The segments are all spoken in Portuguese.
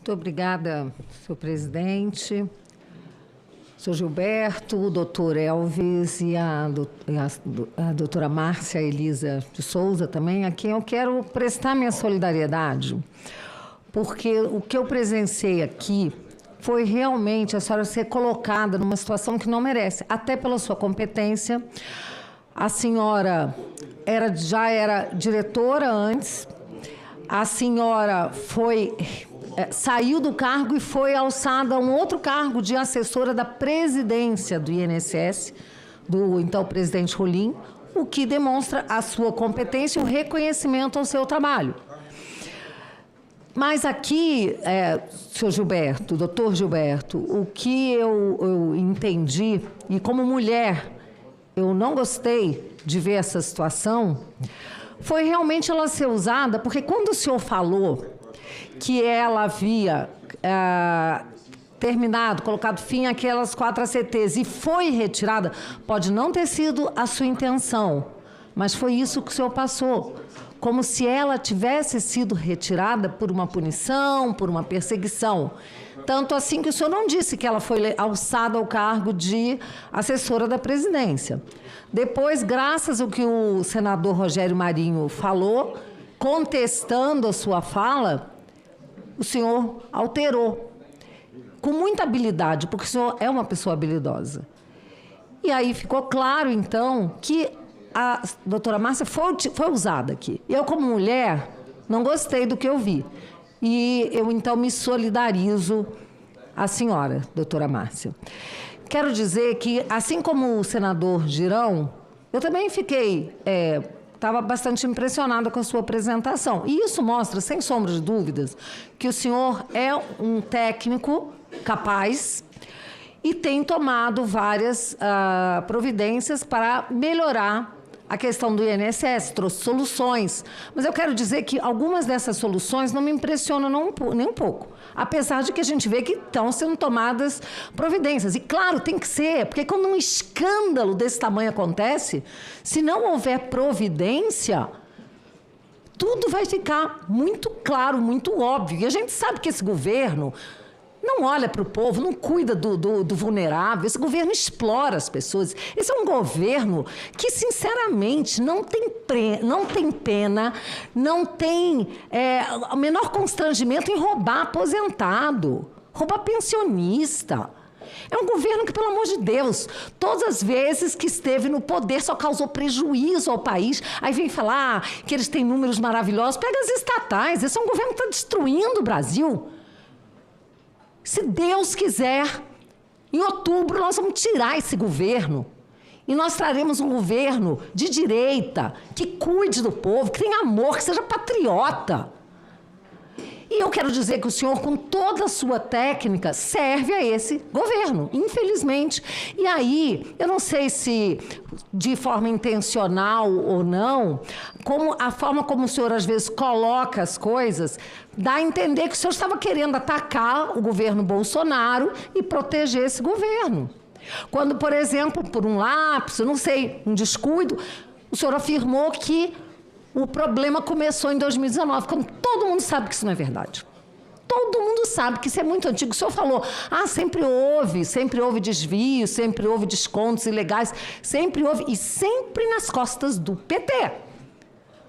Muito obrigada, senhor presidente, senhor Gilberto, o doutor Elvis e a doutora Márcia Elisa de Souza também, a quem eu quero prestar minha solidariedade, porque o que eu presenciei aqui foi realmente a senhora ser colocada numa situação que não merece, até pela sua competência. A senhora já era diretora antes, a senhora saiu do cargo e foi alçada a um outro cargo de assessora da presidência do INSS, do então presidente Rolim, o que demonstra a sua competência e o reconhecimento ao seu trabalho. Mas aqui, senhor Gilberto, doutor Gilberto, o que eu entendi, e como mulher, eu não gostei de ver essa situação, foi realmente ela ser usada, porque quando o senhor falou que ela havia terminado, colocado fim àquelas 4 ACTs e foi retirada, pode não ter sido a sua intenção, mas foi isso que o senhor passou, como se ela tivesse sido retirada por uma punição, por uma perseguição. Tanto assim que o senhor não disse que ela foi alçada ao cargo de assessora da presidência. Depois, graças ao que o senador Rogério Marinho falou, contestando a sua fala, o senhor alterou, com muita habilidade, porque o senhor é uma pessoa habilidosa. E aí ficou claro, então, que a doutora Márcia foi usada aqui. Eu, como mulher, não gostei do que eu vi. E eu, então, me solidarizo à senhora, doutora Márcia. Quero dizer que, assim como o senador Girão, eu também estava bastante impressionada com a sua apresentação. E isso mostra, sem sombra de dúvidas, que o senhor é um técnico capaz e tem tomado várias providências para melhorar a questão do INSS, trouxe soluções. Mas eu quero dizer que algumas dessas soluções não me impressionam nem um pouco. Apesar de que a gente vê que estão sendo tomadas providências. E, claro, tem que ser, porque quando um escândalo desse tamanho acontece, se não houver providência, tudo vai ficar muito claro, muito óbvio. E a gente sabe que esse governo não olha para o povo, não cuida do vulnerável. Esse governo explora as pessoas. Esse é um governo que, sinceramente, não tem pena, não tem o menor constrangimento em roubar aposentado, roubar pensionista. É um governo que, pelo amor de Deus, todas as vezes que esteve no poder só causou prejuízo ao país. Aí vem falar que eles têm números maravilhosos. Pega as estatais. Esse é um governo que está destruindo o Brasil. Se Deus quiser, em outubro nós vamos tirar esse governo e nós traremos um governo de direita, que cuide do povo, que tenha amor, que seja patriota. E eu quero dizer que o senhor, com toda a sua técnica, serve a esse governo, infelizmente. E aí, eu não sei se de forma intencional ou não, a forma como o senhor às vezes coloca as coisas, dá a entender que o senhor estava querendo atacar o governo Bolsonaro e proteger esse governo. Quando, por exemplo, por um lapso, não sei, um descuido, o senhor afirmou que o problema começou em 2019, quando todo mundo sabe que isso não é verdade. Todo mundo sabe que isso é muito antigo. O senhor falou, sempre houve desvio, sempre houve descontos ilegais, sempre houve, e sempre nas costas do PT.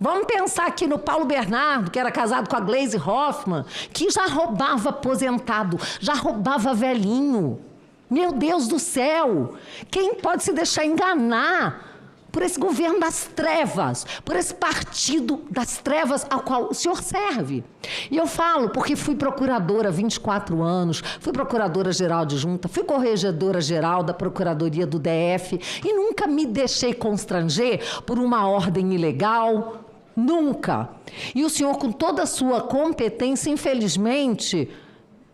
Vamos pensar aqui no Paulo Bernardo, que era casado com a Gleisi Hoffmann, que já roubava aposentado, já roubava velhinho. Meu Deus do céu! Quem pode se deixar enganar por esse governo das trevas, por esse partido das trevas ao qual o senhor serve? E eu falo porque fui procuradora há 24 anos, fui procuradora-geral adjunta, fui corregedora-geral da Procuradoria do DF e nunca me deixei constranger por uma ordem ilegal, nunca. E o senhor, com toda a sua competência, infelizmente,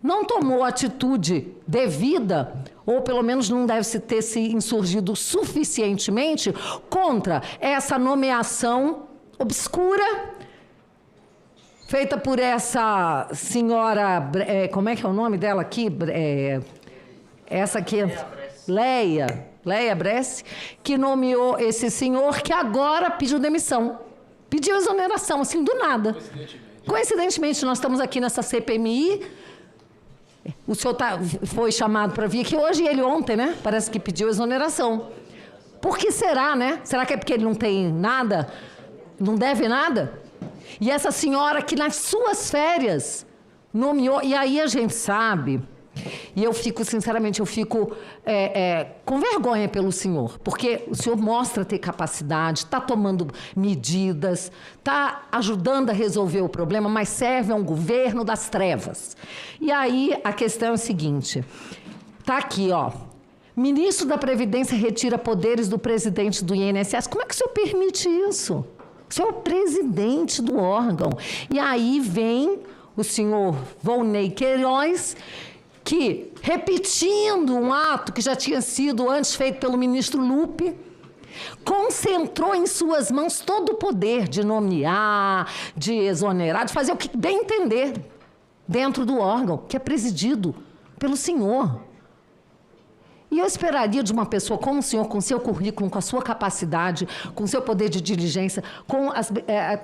não tomou atitude devida, ou pelo menos não deve ter se insurgido suficientemente contra essa nomeação obscura feita por essa senhora, como é que é o nome dela aqui? Essa aqui, Leia Bressi, que nomeou esse senhor que agora pediu demissão, pediu exoneração, assim, do nada. Coincidentemente, nós estamos aqui nessa CPMI, O senhor foi chamado para vir aqui hoje e ele ontem, né? Parece que pediu exoneração. Por que será, né? Será que é porque ele não tem nada? Não deve nada? E essa senhora que nas suas férias nomeou... E aí a gente sabe... E eu fico, sinceramente, com vergonha pelo senhor, porque o senhor mostra ter capacidade, está tomando medidas, está ajudando a resolver o problema, mas serve a um governo das trevas. E aí a questão é a seguinte, está aqui, ó, ministro da Previdência retira poderes do presidente do INSS. Como é que o senhor permite isso? O senhor é o presidente do órgão. E aí vem o senhor Volney Queiroz, que, repetindo um ato que já tinha sido antes feito pelo ministro Lupe, concentrou em suas mãos todo o poder de nomear, de exonerar, de fazer o que bem entender dentro do órgão, que é presidido pelo senhor. E eu esperaria de uma pessoa como o senhor, com seu currículo, com a sua capacidade, com seu poder de diligência, com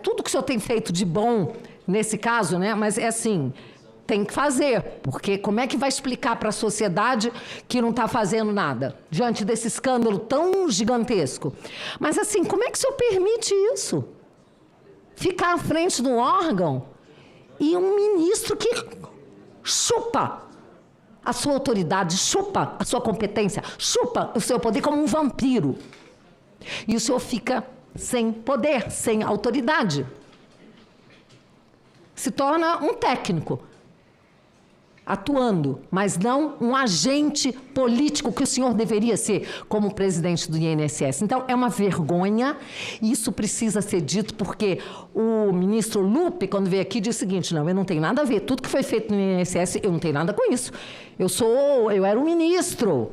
tudo que o senhor tem feito de bom nesse caso, né? Mas é assim... Tem que fazer, porque como é que vai explicar para a sociedade que não está fazendo nada, diante desse escândalo tão gigantesco? Mas assim, como é que o senhor permite isso? Ficar à frente do órgão e um ministro que chupa a sua autoridade, chupa a sua competência, chupa o seu poder como um vampiro. E o senhor fica sem poder, sem autoridade. Se torna um técnico, atuando, mas não um agente político que o senhor deveria ser como presidente do INSS. Então, é uma vergonha, e isso precisa ser dito porque o ministro Lupe, quando veio aqui, disse o seguinte, não, eu não tenho nada a ver, tudo que foi feito no INSS, eu não tenho nada com isso. Eu era um ministro,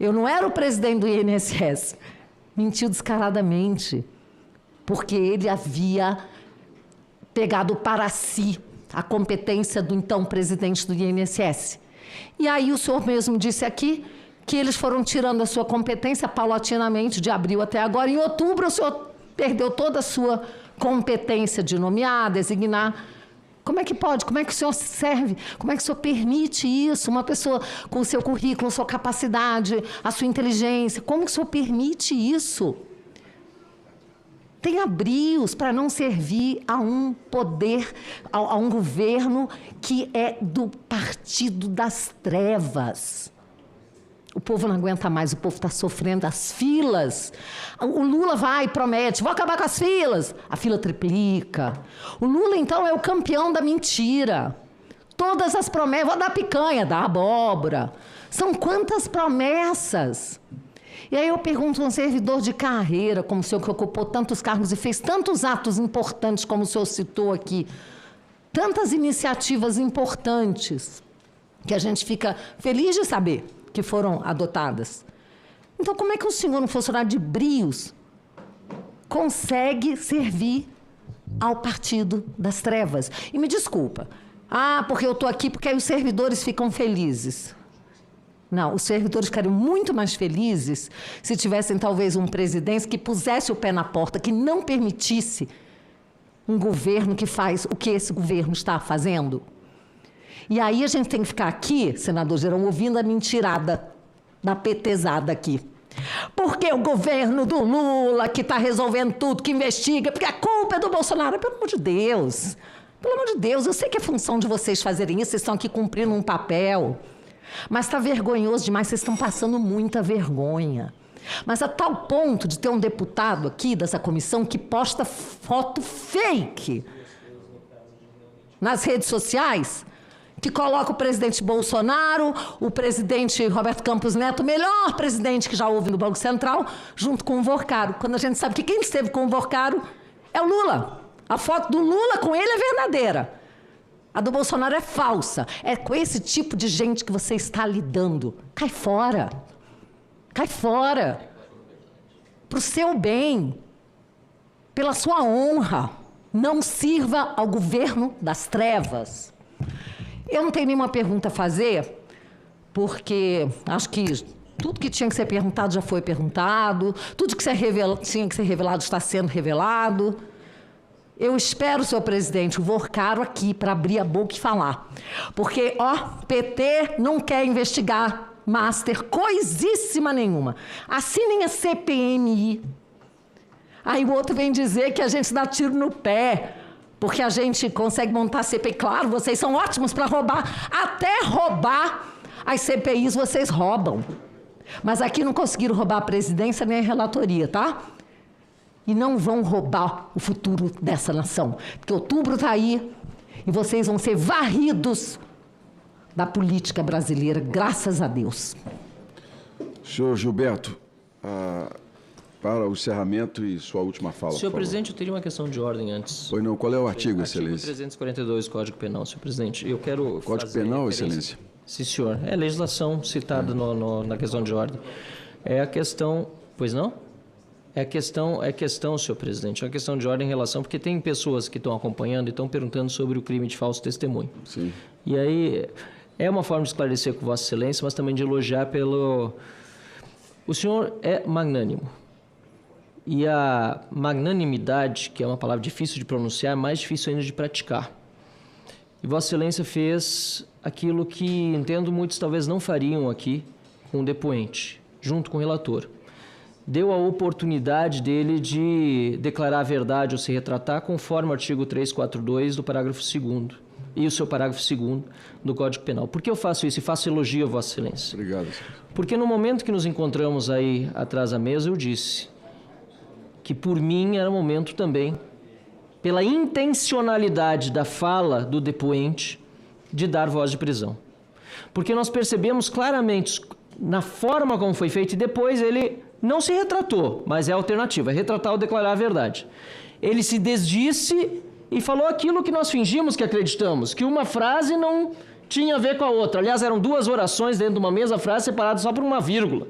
eu não era o presidente do INSS. Mentiu descaradamente, porque ele havia pegado para si a competência do então presidente do INSS. E aí o senhor mesmo disse aqui que eles foram tirando a sua competência paulatinamente, de abril até agora. Em outubro, o senhor perdeu toda a sua competência de nomear, designar. Como é que pode? Como é que o senhor serve? Como é que o senhor permite isso? Uma pessoa com o seu currículo, a sua capacidade, a sua inteligência, como que o senhor permite isso? Tem abrios para não servir a um poder, a um governo que é do partido das trevas. O povo não aguenta mais, o povo está sofrendo as filas. O Lula vai e promete, vou acabar com as filas. A fila triplica. O Lula, então, é o campeão da mentira. Todas as promessas, vou dar picanha, dar abóbora. São quantas promessas? E aí eu pergunto a um servidor de carreira, como o senhor que ocupou tantos cargos e fez tantos atos importantes, como o senhor citou aqui, tantas iniciativas importantes, que a gente fica feliz de saber que foram adotadas. Então, como é que o senhor, um funcionário de brios, consegue servir ao partido das trevas? E me desculpa, porque eu estou aqui, porque aí os servidores ficam felizes. Não, os servidores ficariam muito mais felizes se tivessem, talvez, um presidente que pusesse o pé na porta, que não permitisse um governo que faz o que esse governo está fazendo. E aí a gente tem que ficar aqui, senador Gerão, ouvindo a mentirada da petezada aqui. Porque o governo do Lula, que está resolvendo tudo, que investiga, porque a culpa é do Bolsonaro. Pelo amor de Deus, pelo amor de Deus, eu sei que é função de vocês fazerem isso, vocês estão aqui cumprindo um papel. Mas está vergonhoso demais, vocês estão passando muita vergonha. Mas a tal ponto de ter um deputado aqui dessa comissão que posta foto fake nas redes sociais, que coloca o presidente Bolsonaro, o presidente Roberto Campos Neto, o melhor presidente que já houve no Banco Central, junto com o Vorcaro, quando a gente sabe que quem esteve com o Vorcaro é o Lula. A foto do Lula com ele é verdadeira. A do Bolsonaro é falsa. É com esse tipo de gente que você está lidando. Cai fora. Cai fora. Para o seu bem. Pela sua honra. Não sirva ao governo das trevas. Eu não tenho nenhuma pergunta a fazer, porque acho que tudo que tinha que ser perguntado já foi perguntado. Tudo que tinha que ser revelado está sendo revelado. Eu espero, senhor presidente, o Vorcaro aqui para abrir a boca e falar. Porque, PT não quer investigar Master coisíssima nenhuma. Assinem a CPMI. Aí o outro vem dizer que a gente dá tiro no pé, porque a gente consegue montar CPI. Claro, vocês são ótimos para roubar. Até roubar as CPIs vocês roubam. Mas aqui não conseguiram roubar a presidência nem a relatoria, tá? E não vão roubar o futuro dessa nação. Porque outubro está aí e vocês vão ser varridos da política brasileira, graças a Deus. Senhor Gilberto, para o encerramento e sua última fala, senhor presidente, eu teria uma questão de ordem antes. Pois não, qual é o artigo, Excelência? Artigo 342 do Código Penal, senhor presidente. Eu quero Código Penal, Excelência? Sim, senhor. É legislação citada na questão de ordem. É a questão... Pois não? É questão, senhor presidente, é uma questão de ordem em relação, porque tem pessoas que estão acompanhando e estão perguntando sobre o crime de falso testemunho. Sim. E aí, é uma forma de esclarecer com Vossa Excelência, mas também de elogiar pelo... O senhor é magnânimo. E a magnanimidade, que é uma palavra difícil de pronunciar, é mais difícil ainda de praticar. E Vossa Excelência fez aquilo que, entendo, muitos talvez não fariam aqui com o depoente, junto com o relator. Deu a oportunidade dele de declarar a verdade ou se retratar conforme o artigo 342 do parágrafo 2º e o seu parágrafo 2º do Código Penal. Por que eu faço isso e faço elogio a Vossa Excelência? Obrigado, senhor. Porque no momento que nos encontramos aí atrás da mesa, eu disse que por mim era momento também, pela intencionalidade da fala do depoente, de dar voz de prisão. Porque nós percebemos claramente na forma como foi feito e depois ele não se retratou, mas é a alternativa, é retratar ou declarar a verdade. Ele se desdisse e falou aquilo que nós fingimos que acreditamos, que uma frase não tinha a ver com a outra. Aliás, eram duas orações dentro de uma mesma frase separadas só por uma vírgula,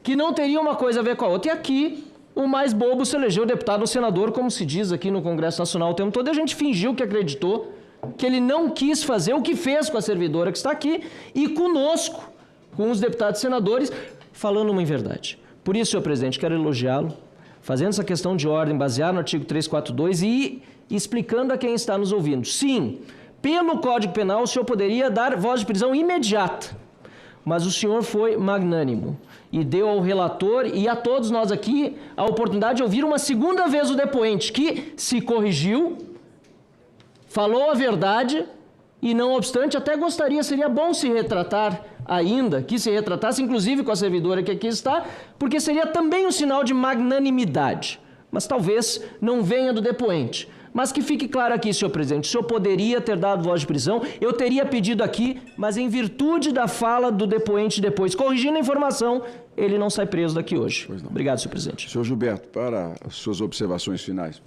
que não teria uma coisa a ver com a outra. E aqui, o mais bobo se elegeu deputado ou senador, como se diz aqui no Congresso Nacional o tempo todo, e a gente fingiu que acreditou, que ele não quis fazer o que fez com a servidora que está aqui e conosco, com os deputados e senadores, falando uma inverdade. Por isso, senhor presidente, quero elogiá-lo, fazendo essa questão de ordem baseada no artigo 342 e explicando a quem está nos ouvindo. Sim, pelo Código Penal, o senhor poderia dar voz de prisão imediata, mas o senhor foi magnânimo e deu ao relator e a todos nós aqui a oportunidade de ouvir uma segunda vez o depoente, que se corrigiu, falou a verdade e, não obstante, até gostaria, seria bom se retratar ainda, que se retratasse, inclusive com a servidora que aqui está, porque seria também um sinal de magnanimidade. Mas talvez não venha do depoente. Mas que fique claro aqui, senhor presidente, o senhor poderia ter dado voz de prisão, eu teria pedido aqui, mas em virtude da fala do depoente depois, corrigindo a informação, ele não sai preso daqui hoje. Obrigado, senhor presidente. Senhor Gilberto, para as suas observações finais.